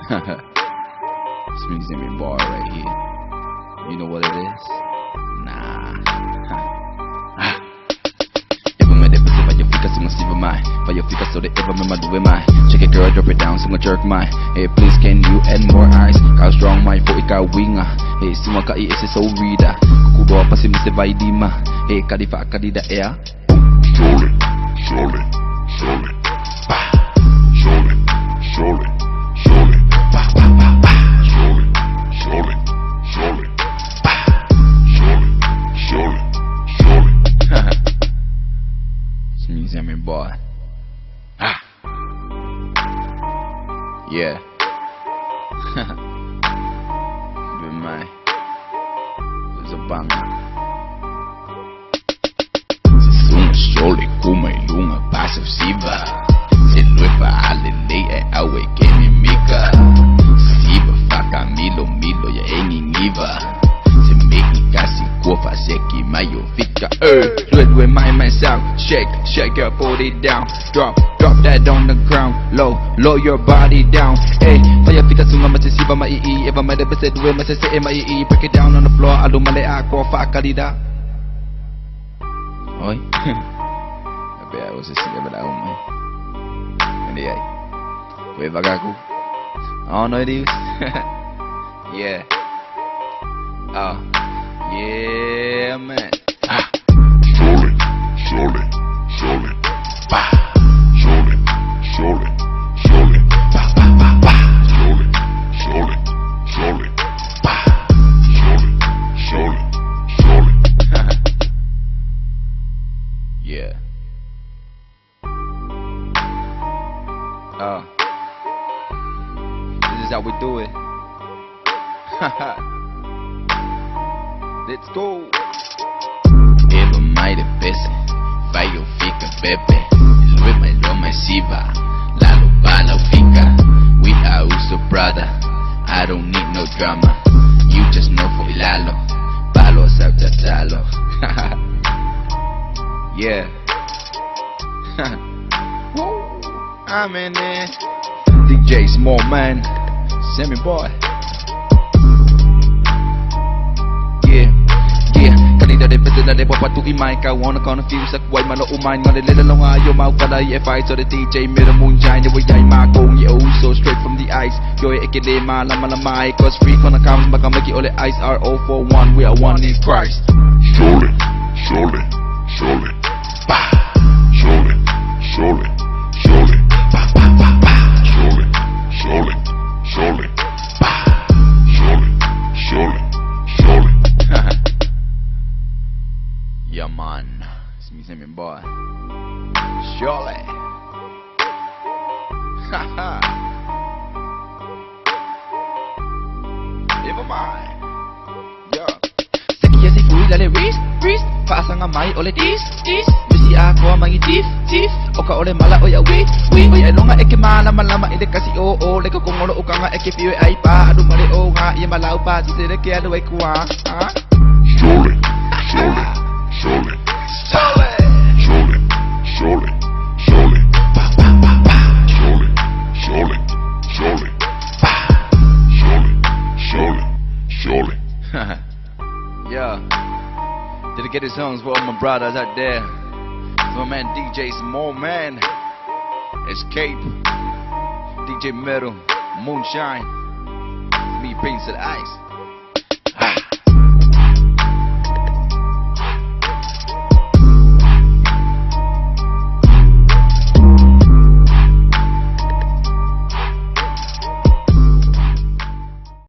This means in my bar right here. You know what it is? Nah. Ever met it, but you fika sung siva mai. But you fika so they ever remember do mai. Check it girl, drop it down, sung a jerk mai. Hey please can you add more eyes? How strong my for ikaw winga. Hey suma ka isi so reader. Kukudo pa si Mr. Vaidima. Hey kadifa kadida air. Surely, surely, surely. Surely, surely, surely. Surely, surely, surely. Surely, surely, surely. This means I'm your boy. Yeah. Be mine. It's a banger. Surely kuma ilunga passive-siva. Se lui fa alle lei e awe che mi mica. Siva fa camilo milo ya engingiva. Se meki kasi kuofa seki mayo fika. Lui my sound. Shake your body down. Drop that on the ground. Low your body down. Hey, fire fika sunga matisiva mai. Eva made bese due matise mai. Break it down on the floor. Alumale aqua fa kalida. Oi. I was just singing about man. And yeah, where vagaku? I don't know it is. Yeah. Oh, yeah, man. Surely, surely, surely. Surely, surely, surely. Surely, surely, surely. Surely, surely, surely. Yeah. This is how we do it. Let's go. Eva mai de pese, vai eu fica bebe. Lui mai lo mai siva, lalo bala fica. We are also brother. I don't need no drama. You just know for lalo, balo sabta talo. Yeah. I'm in there. DJ Small Man, Sammyboe. Yeah. Kanina de bese na de papa tu imay ka wanna confuse sa kway malo umay nga nila lang ayo mau kada EFI so the DJ made a moonshine the way I ma kong yo so straight from the ice yo ekele malamay cause freak when I come baka magi ole ice RO41 we are one in Christ. Surely, surely, surely. Surely, surely, surely. Surely, surely, surely. Surely, surely, surely. Yeah man, it's me Sammyboe. Surely. Haha. Never mind. Yeah. Sekiya si Pui dale wrist. Pasa nga mai ole dis. Misi ako mangi tif. Oka ole mala oya we. Oya longa eke malama ide kasi leko kung olo uka nga eke piwe ay pa. Adu mare o nga iya malau pa. Sisere ke adu ay kuwa. Surely, surely, surely. Surely, surely, surely. Surely, surely, surely. Surely, surely. Yeah. Dedicated songs for all my brothers out there. To my man DJ Small Man, Escape, DJ Metal, Moonshine, me Prince of the Ice.